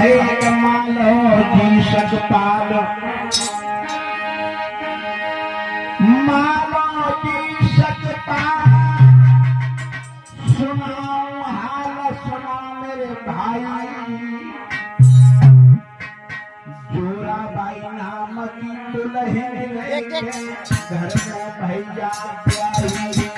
कहे मालो जी सकपाल मालो जी सकपाल सुनाओ हाल सुना मेरे भाई जोराबाई नाम की दुल्हन घर में भैया प्यारी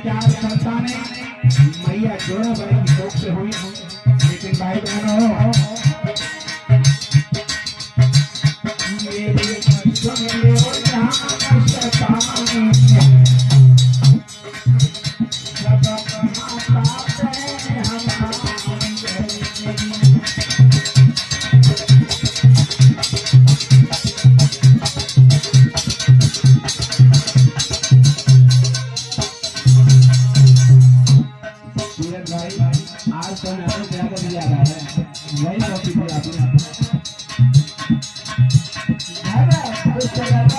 चार संतानें मैया जोराबाई की कोख से हुई, लेकिन भाई बहनों मेरे सुन लो यहाँ संतानें सब माता है हमारी आज तो मैंने ज्यादा दिया है वही कॉपी दिया आपने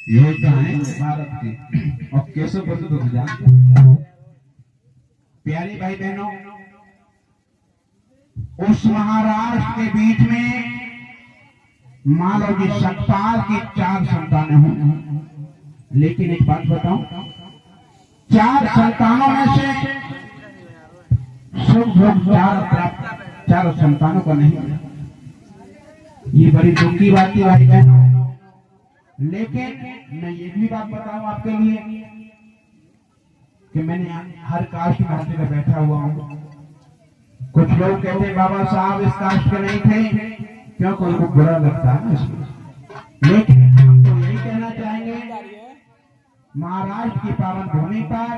योद्धा है भारत के और केशव बसु तो जानते। प्यारे भाई बहनों, उस महाराष्ट्र के बीच में मालव जी सतपाल की 4 संतानें हुई। लेकिन एक बात बताऊं, 4 संतानों में से सुख भोग 4 संतानों को नहीं मिला। ये बड़ी दुख की बात थी भाई बहनों। लेकिन मैं ये भी बात बताऊं आपके लिए कि मैंने हर कास्ट में बैठा हुआ हूं। कुछ लोग कहते हैं बाबा साहब इस कास्ट के नहीं थे, क्योंकि उनको बुरा लगता है इसमें। लेकिन हम तो यही कहना चाहेंगे, महाराष्ट्र की पावन भूमि पर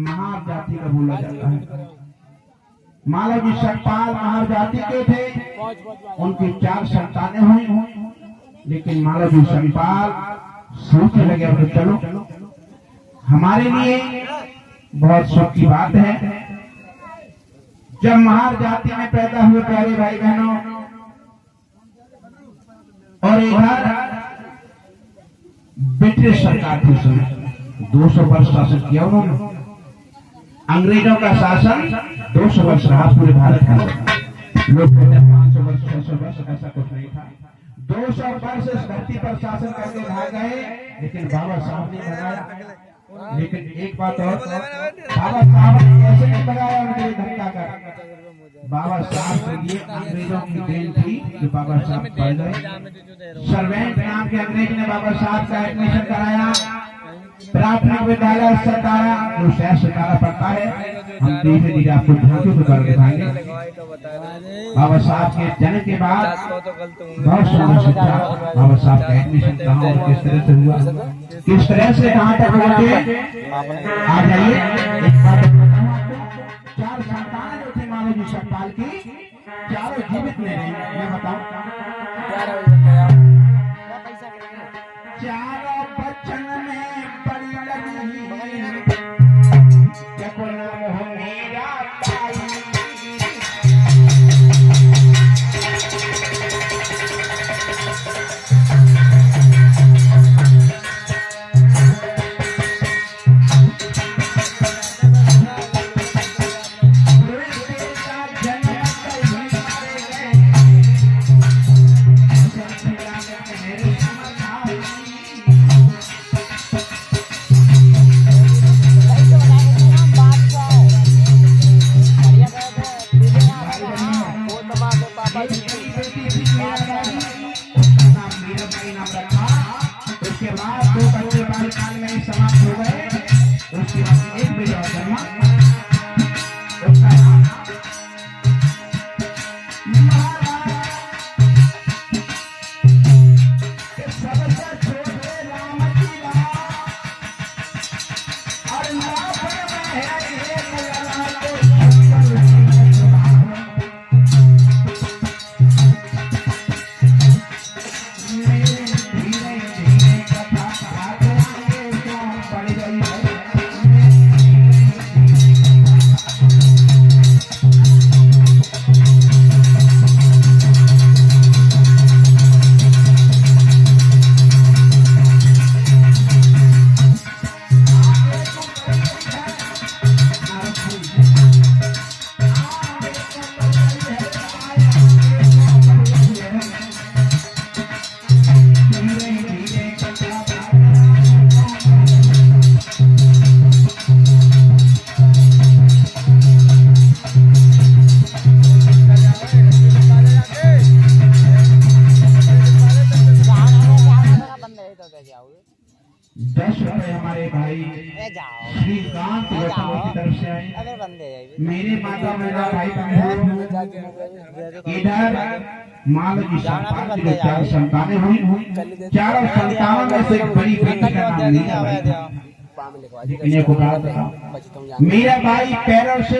महार जाति का बोला जाता है। मालव जी सतपाल महार जाति के थे, उनकी 4 संतानें हुई। लेकिन मालव जी सतपाल सोचने लगे अब चलो हमारे लिए बहुत सुख की बात है जब महार जाति में पैदा हुए प्यारे भाई बहनों। और इधर ब्रिटिश सरकार थी, समय 200 वर्ष शासन किया उन्होंने। अंग्रेजों का शासन 200 वर्ष रहा पूरे भारत का। लोग कहते हैं 500 वर्ष 600 वर्ष, ऐसा कुछ नहीं था। 200 वर्ष इस धरती पर शासन करके भाग गए, लेकिन बाबा साहब ने भगाया। लेकिन एक बात और, बाबा साहब ने ऐसे नहीं भगाया उनके लिए धक्का कर। बाबा साहब के लिए अंग्रेजों की देन थी जो बाबा साहब पढ़ गए। सर्वेंट नाम के अंग्रेज ने बाबा साहब का एडमिशन कराया, प्राथमिक विद्यालय सतारा, जो शहर सतारा पड़ता है। हम धीरे धीरे आपको झांकी तो कर दिखाएंगे। बाबा साहब के जन्म के बाद बहुत सुंदर शिक्षा, बाबा साहब का एडमिशन कहाँ और किस तरह से हुआ, किस तरह से कहाँ तक पहुंचे, आ जाइए। एक बात बताऊं आपको, 4 संतान जो थे मालव जी सतपाल की, 4 जीवित नहीं रही। मैं बताऊं, 4 बच्चन में बड़ी लगी क्या कोई नाम हो मेरा भाई। उसके बाद 2 बच्चे बालकाल में ही समाप्त हो गए। उसके बाद एक बेटा जन्मा, उसका नाम सबसे छोटे राम जी और ₹10 हमारे भाई श्रीकांत की तरफ से आए। मेरे माता मेरा भाई बहन इधर मालव जी सतपाल की 4 संतानें हुई। 4 संतानों में से बड़ी बेटी का नाम लिया। मेरा भाई पैरों से